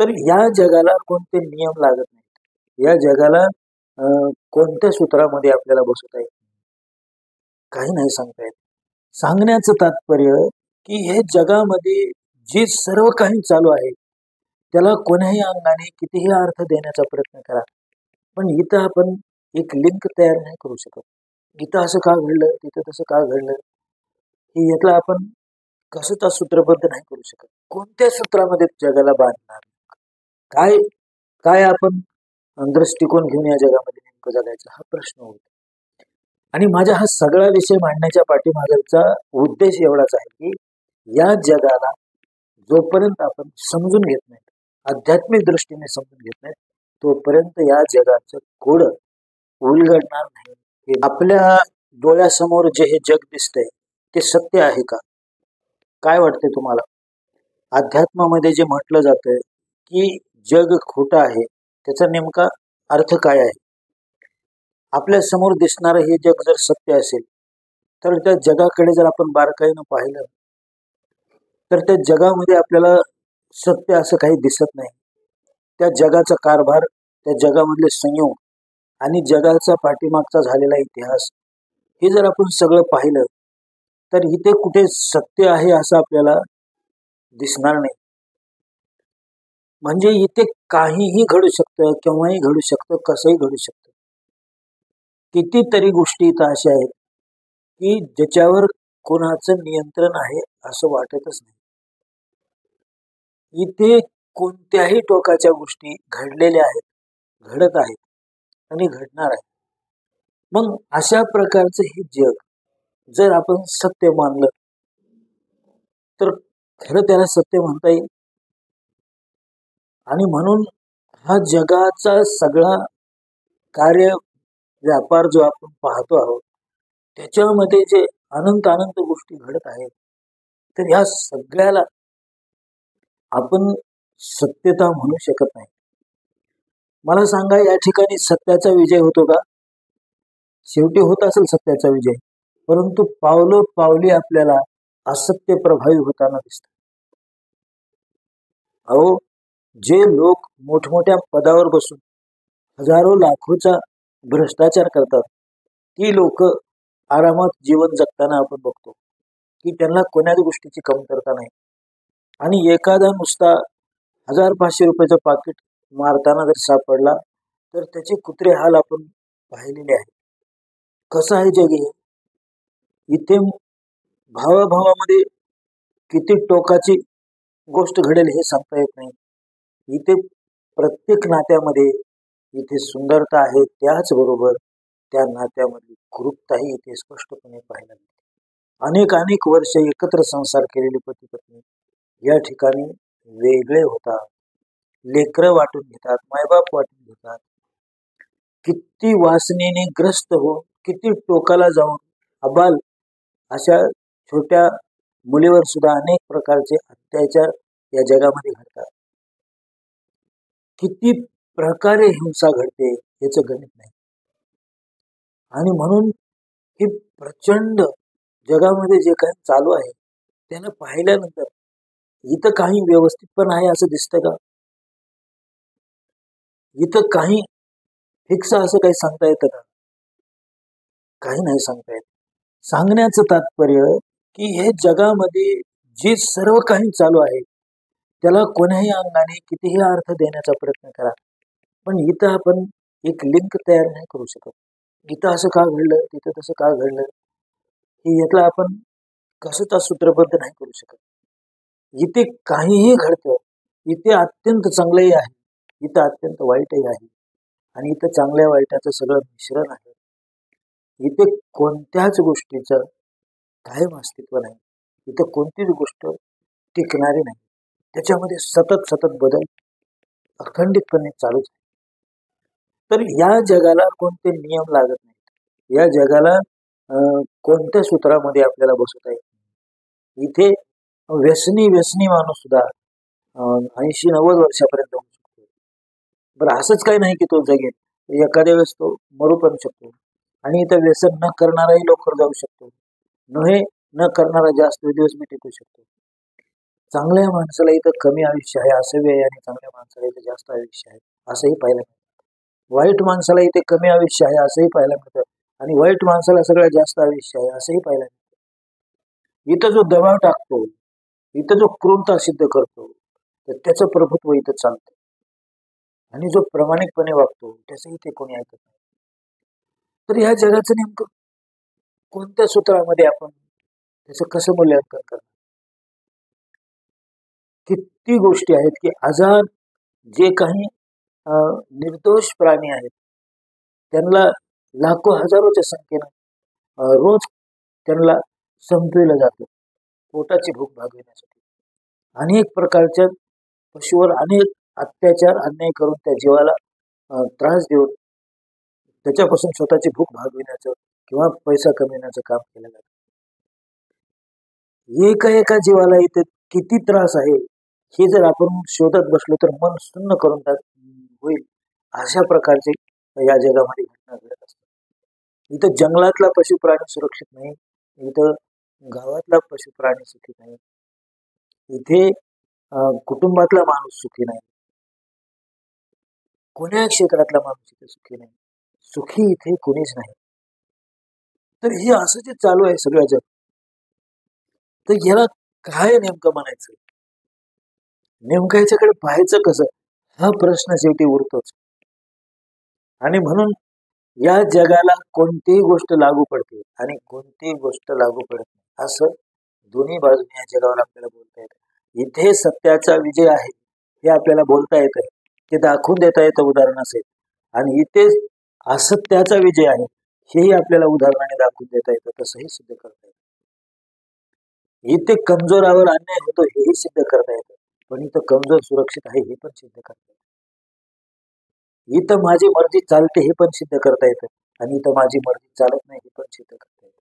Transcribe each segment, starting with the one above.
तर या जगाला कोणते नियम लागत नाहीत. या जगाला कोणत्या सूत्रामध्ये आपल्याला बसवता येत काही नाही सांगता येत. सांगण्याचं तात्पर्य की हे जगामध्ये जे सर्व काही चालू आहे त्याला कोण्याही अंगाने कितीही अर्थ देण्याचा प्रयत्न करा, पण इथं आपण एक लिंक तयार नाही करू शकत. इथं असं का घडलं, तिथं तसं का घडलं, हे यातला आपण कसं सूत्रबद्ध नाही करू शकत. कोणत्या सूत्रामध्ये जगाला बांधणार, काय काय आपण दृष्टिकोन घेऊन या जगामध्ये नेमकं जगायचं हा प्रश्न होता. आणि माझा हा सगळा विषय मांडण्याच्या पाठीमागचा उद्देश एवढाच आहे की या जगाला जोपर्यंत आपण समजून घेत नाही, आध्यात्मिक दृष्टीने समजून घेत नाही, तोपर्यंत या जगाचं कोड उलगडणार नाही. हे आपल्या डोळ्यासमोर जे हे जग दिसतंय ते सत्य आहे का? काय वाटतंय तुम्हाला? अध्यात्मामध्ये जे म्हटलं जातंय की जग खोटं आहे, त्याचा नेमका अर्थ काय आहे? आपल्या समोर दिसणारं हे जग जर सत्य असेल तर त्या जगाकडे जर आपण बारकाईनं पाहिलं तर त्या जगामध्ये आपल्याला सत्य असं काही दिसत नाही. त्या जगाचा कारभार, त्या जगामधले संयोग आणि जगाचा पाठीमागचा झालेला इतिहास हे जर आपण सगळं पाहिलं तर इथे कुठे सत्य आहे असं आपल्याला दिसणार नाही. म्हणजे इथे काहीही घडू शकतं, केव्हाही घडू शकतं, कसंही घडू शकतं. कितीतरी गोष्टी इथं अशा आहेत की ज्याच्यावर कोणाचं नियंत्रण आहे असं वाटतच नाही. इथे कोणत्याही टोकाच्या गोष्टी घडलेल्या आहेत, घडत आहेत आणि घडणार आहे. मग अशा प्रकारचं हे जग जर आपण सत्य मानलं तर खरं त्याला सत्य म्हणता येईल. आणि म्हणून हा जगाचा सगळा कार्य व्यापार जो आपण पाहतो आहोत त्याच्यामध्ये जे अनंत अनंत गोष्टी घडत आहेत, तर ह्या सगळ्याला आपण सत्यता म्हणू शकत नाही. मला सांगा, या ठिकाणी सत्याचा विजय होतो का? शेवटी होत असेल सत्याचा विजय, परंतु पावली आपल्याला असत्य प्रभावी होताना दिसतात. अहो, जे लोक मोठमोठ्या पदावर बसून हजारो लाखोचा भ्रष्टाचार करतात ती लोक आरामात जीवन जगताना आपण बघतो की त्यांना कोण्याच गोष्टीची कमतरता नाही. आणि एखादा नुसता 1000-500 रुपयाचं पाकिट मारताना जर सापडला तर त्याचे कुत्रे हाल आपण पाहिलेले आहे. कसं आहे जग हे? इथे भावाभावामध्ये किती टोकाची गोष्ट घडेल हे सांगता येत नाही. इथे प्रत्येक नात्यामध्ये इथे सुंदरता आहे, त्याचबरोबर त्या नात्यामधली कुरूपताही इथे स्पष्टपणे पाहायला मिळते. अनेक वर्ष एकत्र संसार केलेले पती पत्नी या ठिकाणी वेगळे होतात, लेकरं वाटून घेतात, मायबाप वाटून घेतात. किती वासनेने ग्रस्त होऊन, किती टोकाला जाऊन अबाल अशा छोट्या मुलीवर सुद्धा अनेक प्रकारचे अत्याचार या जगामध्ये घडतात. किती प्रकारे हिंसा घडते याचं गणित नाही. आणि म्हणून हे प्रचंड जगामध्ये जे काही चालू आहे त्याला पाहिल्यानंतर इथं काही व्यवस्थित पण आहे असं दिसतं का? इथं काही फिक्स असं काही सांगता येतं का? काही नाही सांगता येत. सांगण्याचं तात्पर्य की हे जगामध्ये जे सर्व काही चालू आहे त्याला कोण्याही अंगाने कितीही अर्थ देण्याचा प्रयत्न करा, पण इथं आपण एक लिंक तयार नाही करू शकत. इथं असं का घडलं, तिथं तसं का घडलं, हे यातला आपण कसं सूत्रबद्ध नाही करू शकत. इथे काहीही घडतं, इथे अत्यंत चांगलंही आहे, इथं अत्यंत वाईटही आहे, आणि इथं चांगल्या वाईटाचं सगळं मिश्रण आहे. इथे कोणत्याच गोष्टीचं कायम अस्तित्व नाही. इथं कोणतीच गोष्ट टिकणारी नाही. त्याच्यामध्ये सतत बदल अखंडितपणे चालूच आहे. तर या जगाला कोणते नियम लागत नाहीत. या जगाला कोणत्या सूत्रामध्ये आपल्याला बसवता येत नाही. इथे व्यसनी माणूस सुद्धा 80-90 वर्षापर्यंत होऊ शकतो. बरं, असंच काही नाही की तो जगेल, एखाद्या वेळेस तो मरू पण शकतो. आणि इथं व्यसन न करणाराही लवकर जाऊ शकतो, न करणारा जास्त दिवस मी टिकू शकतो. चांगल्या माणसाला इथं कमी आयुष्य आहे असं आहे आणि चांगल्या माणसाला इथं जास्त आयुष्य आहे असंही पाहायला मिळतं. वाईट माणसाला इथे कमी आयुष्य आहे असंही पाहायला मिळतं आणि वाईट माणसाला सगळ्यात जास्त आयुष्य आहे असंही पाहायला मिळतं. इथं जो दबाव टाकतो, इथं जो क्रूरता सिद्ध करतो, तर त्याचं प्रभुत्व इथं चालतं आणि जो प्रामाणिकपणे वागतो त्याचं इथे कोणी ऐकत नाही. तर ह्या जगाचं नेमकं कोणत्या सूत्रामध्ये आपण त्याचं कसं मूल्यांकन करणार? किती गोष्टी आहेत की आजार जे काही निर्दोष प्राणी आहेत त्यांना लाखो हजारोच्या संख्येनं रोज त्यांना संपविलं जातं पोटाची भूक भागविण्यासाठी. अनेक प्रकारच्या पशुवर अनेक अत्याचार अन्याय करून त्या जीवाला त्रास देऊन त्याच्यापासून स्वतःची भूक भागविण्याचं किंवा पैसा कमविण्याचं काम केलं जातं. एका एका जीवाला इथे किती त्रास आहे हे जर आपण शोधत बसलो तर मन सुन्न करून होईल अशा प्रकारचे या जगामध्ये घटना घडत असतात. इथं जंगलातला पशु प्राणी सुरक्षित नाही, इथं गावातला पशु प्राणी सुखी नाही, इथे कुटुंबातला माणूस सुखी नाही, कोण्या क्षेत्रातला माणूस इथे सुखी नाही, सुखी इथे कोणीच नाही. तर हे असं जे चालू आहे सगळं जग, तर याला काय नेमकं म्हणायचं, नेमकं याच्याकडे पाहायचं कसं, हा प्रश्न शेवटी उरतोच. आणि म्हणून या जगाला कोणतीही गोष्ट लागू पडते आणि कोणतीही गोष्ट लागू पडत नाही असं दोन्ही बाजूने या जगावर आपल्याला बोलता येतं. इथे सत्याचा विजय आहे हे आपल्याला बोलता येतं, ते दाखवून देता येतं उदाहरणासहित, आणि इथे असत्याचा विजय आहे हेही आपल्याला उदाहरणाने दाखवून देता येतं, तसंही सिद्ध करता येतं. इथे कमजोरावर अन्याय होतो हेही सिद्ध करता येतं, पण इथं कमजोर सुरक्षित आहे हे पण सिद्ध करता येतं. इथं माझी मर्जी चालते हे पण सिद्ध करता येतं आणि इथं माझी मर्जी चालत नाही हे पण सिद्ध करता येतं.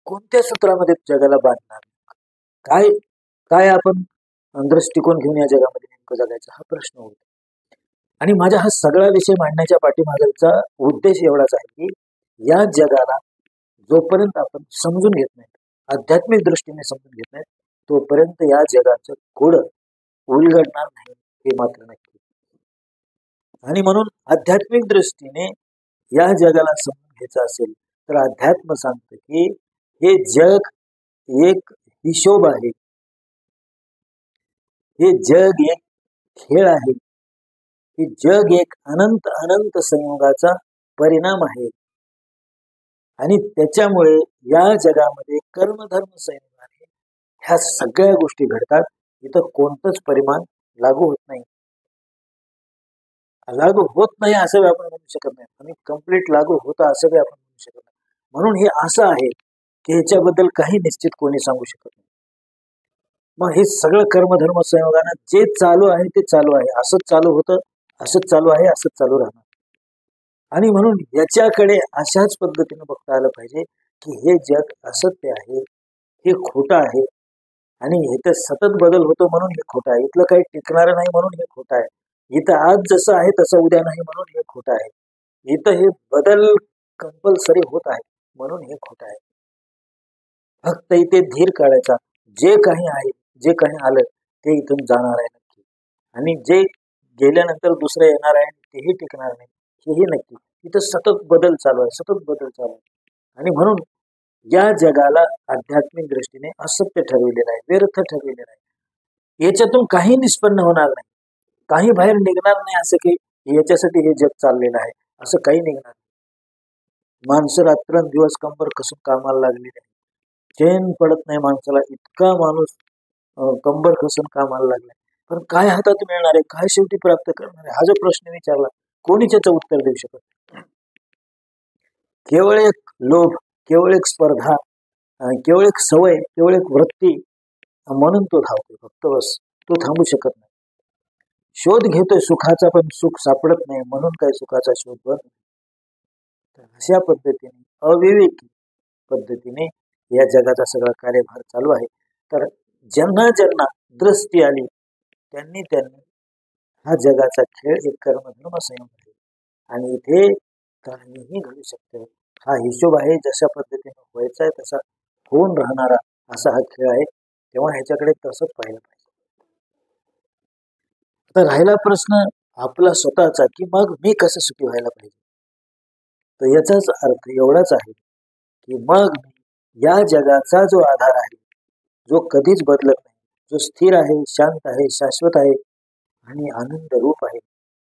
कोणत्या सूत्रामध्ये जगाला बांधणार, काय काय आपण दृष्टिकोन घेऊन या जगामध्ये नेमकं जगायचं हा प्रश्न होतो. आणि माझा हा सगळा विषय मांडण्याच्या पाठीमागचा उद्देश एवढाच आहे की या जगाला जोपर्यंत आपण समजून घेत नाही, आध्यात्मिक दृष्टीने समजून घेत नाही, तोपर्यंत या जगाचं कोड उलगडणार नाही हे मात्र नक्की. आणि म्हणून आध्यात्मिक दृष्टीने या जगाला समजून घ्यायचं असेल तर अध्यात्म सांगतं की हे जग एक हिशोब आहे, हे जग एक खेळ आहे, हे जग एक अनंत अनंत संयोगाचा परिणाम आहे आणि त्याच्यामुळे या जगामध्ये कर्मधर्म संयोगाने ह्या सगळ्या गोष्टी घडतात. इथं कोणतंच परिमाण लागू होत नाही, लागू होत नाही असं आपण म्हणू शकत नाही आणि कंप्लीट लागू होतं असं आपण म्हणू शकत नाही. म्हणून हे असं आहे की ह्याच्याबद्दल काही निश्चित कोणी सांगू शकत नाही. मग हे सगळं कर्मधर्म संयोगानं जे चालू आहे ते चालू आहे, असंच चालू होतं, असंच चालू आहे, असंच चालू राहणार. आणि म्हणून याच्याकडे अशाच पद्धतीने बघता आलं पाहिजे की हे जग असत्य आहे, हे खोटं आहे आणि इथं सतत बदल होतो म्हणून हे खोटं आहे, इथलं काही टिकणारं नाही म्हणून हे खोटं आहे, इथं आज जसं आहे तसं उद्या नाही म्हणून हे खोटं आहे, इथं हे बदल कंपल्सरी होत आहे म्हणून हे खोटं आहे. फक्त इथे धीर काढायचा, जे काही आहे जे काही आलं ते इथून जाणार आहे नक्की, आणि जे गेल्यानंतर दुसरं येणार आहे तेही टिकणार नाही हेही नक्की. इथं सतत बदल चालू आहे, सतत बदल चालू आहे. आणि म्हणून या जगाला आध्यात्मिक दृष्टीने असत्य ठरविलेलं आहे, व्यर्थ ठरविलेलं आहे. याच्यातून काही निष्पन्न होणार नाही, काही बाहेर निघणार नाही असं की याच्यासाठी हे जग चाललेलं आहे असं काही निघणार नाही. माणसं रात्रंदिवस कंबर कसून कामाला लागलेली आहे, चैन पडत नाही माणसाला, इतका माणूस कंबर कसून कामाला लागलाय, पण काय हातात मिळणार आहे, काय शेवटी प्राप्त करणार आहे हा जो प्रश्न विचारला कोणीच याचं उत्तर देऊ शकत नाही. केवळ एक लोभ, केवळ एक स्पर्धा, केवळ एक सवय, केवळ एक वृत्ती म्हणून तो धावतोय फक्त, बस. तो थांबू शकत नाही. शोध घेतोय सुखाचा पण सुख सापडत नाही म्हणून काय सुखाचा शोध बंद. तर अशा पद्धतीने अविवेकी पद्धतीने या जगाचा सगळा कार्यभार चालू आहे. तर ज्यांना ज्यांना दृष्टी आली त्यांनी त्यांनी हा जगाचा खेळ एक कर्मधर्म संयोग आहे आणि इथे काहीही घडू शकतं. हा हिशोब आहे, जशा पद्धतीने व्हायचा आहे तसा होऊन राहणारा असा हा खेळ आहे. तेव्हा ह्याच्याकडे तसंच पाहिलं पाहिजे. आता राहिला प्रश्न आपला स्वतःचा, की मग मी कसं सुखी व्हायला पाहिजे. तर याचाच अर्थ एवढाच आहे की मग या जगाचा जो आधार आहे, जो कधीच बदलत नाही, जो स्थिर आहे, शांत आहे, शाश्वत आहे आणि आनंद रूप आहे,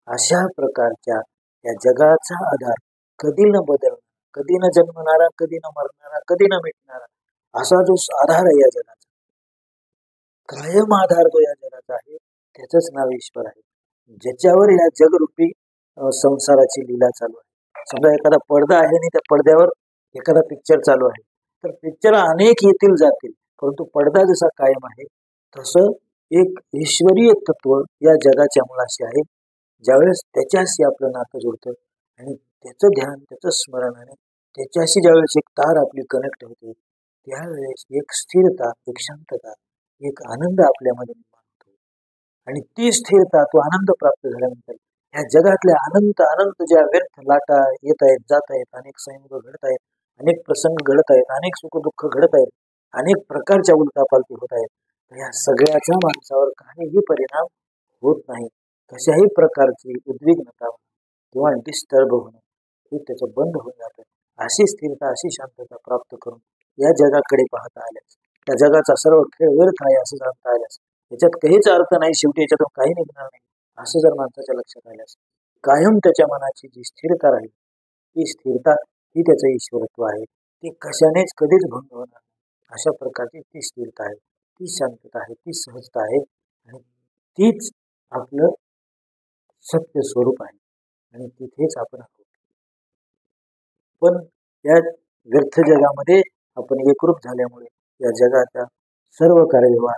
अशा प्रकारच्या या जगाचा आधार कधी न बदलणार, कधी न जन्मणारा, कधी न मरणारा, कधी न मिटणारा असा जो आधार आहे या जगाचा, कायम आधार जो या जगाचा आहे, त्याचंच नाव ईश्वर आहे. ज्याच्यावर या जगरूपी संसाराची लीला चालू आहे. समजा एखादा पडदा आहे आणि त्या पडद्यावर एखादा पिक्चर चालू आहे, तर पिक्चर अनेक येतील जातील, परंतु पडदा जसा कायम आहे, तसं एक ईश्वरीय तत्व या जगाच्या मुळाशी आहे. ज्यावेळेस त्याच्याशी आपलं नातं जुळतं आणि त्याचं ध्यान, त्याचं स्मरण आणि त्याच्याशी ज्यावेळेस एक तार आपली कनेक्ट होते, त्यावेळेस एक स्थिरता, एक शांतता, एक आनंद आपल्यामध्ये निर्माण होतो. आणि ती स्थिरता, तो आनंद प्राप्त झाल्यानंतर ह्या जगातल्या अनंत अनंत ज्या व्यर्थ लाटा येत आहेत, जात आहेत, अनेक संयोग घडत आहेत, अनेक प्रसंग घडत आहेत, अनेक सुखदुःख घडत आहेत, अनेक प्रकारच्या उलटापालटी होत आहेत, तर या सगळ्याचा माणसावर काहीही परिणाम होत नाही. कशाही प्रकारची उद्विग्नता किंवा डिस्टर्ब होणं हे त्याचं बंद होऊन जातं. अशी स्थिरता, अशी शांतता प्राप्त करून या जगाकडे पाहता आल्यास, त्या जगाचा सर्व खेळ व्यर्थ आहे असं जाणता आल्यास, याच्यात काहीच अर्थ नाही, शेवटी याच्यातून काही निघणार नाही असं जर माणसाच्या लक्षात आल्यास, कायम त्याच्या मनाची जी स्थिरता राहील, ती स्थिरता ही त्याचं ईश्वरत्व आहे. ती कशानेच कधीच भंग होणार नाही. अशा प्रकारची ती स्थिरता आहे, ती शांतता आहे, ती सहजता आहे आणि तीच आपलं सत्य स्वरूप आहे आणि तिथेच आपण आहोत. पण या व्यर्थ जगामध्ये आपण एकरूप झाल्यामुळे या जगाचा सर्व कार्यव्यवहार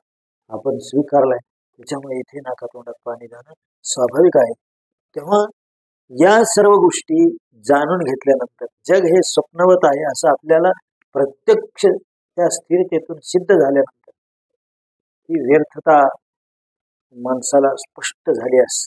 आपण स्वीकारलाय, त्याच्यामुळे इथे नाकातोंडात पाणी जाणं स्वाभाविक आहे. तेव्हा या सर्व गोष्टी जाणून घेतल्यानंतर जग हे स्वप्नवत आहे असं आपल्याला प्रत्यक्ष त्या स्थिरतेतून सिद्ध झाल्यानंतर ही व्यर्थता माणसाला स्पष्ट झाल्यास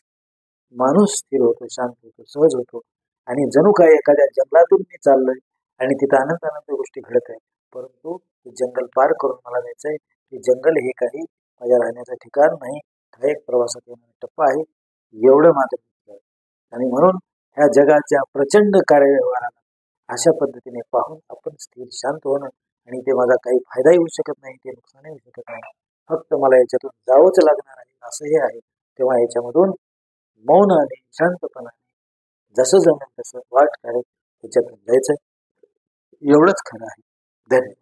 माणूस स्थिर होतो, शांत होतो, सहज होतो आणि जणू काय एखाद्या जंगलातून मी चाललोय आणि तिथं अनंत अनंत गोष्टी घडत आहेत, परंतु ते जंगल पार करून मला जायचंय. ते जंगल हे काही माझ्या राहण्याचं ठिकाण नाही, हा एक प्रवासात येणारा टप्पा आहे, एवढं मात्र दिसतं. आणि म्हणून ह्या जगाच्या प्रचंड कार्यव्यवहाराला अशा पद्धतीने पाहून आपण स्थिर शांत होणं आणि ते माझा काही फायदाही होऊ शकत नाही, ते नुकसानही होऊ शकत नाही, फक्त मला याच्यातून जावंच लागणार आहे असं हे आहे. तेव्हा याच्यामधून मौनाने, शांतपणाने जसं जमेल तसं वाट काढत त्याच्यातून जायचं, एवढंच खरं आहे. धन्यवाद.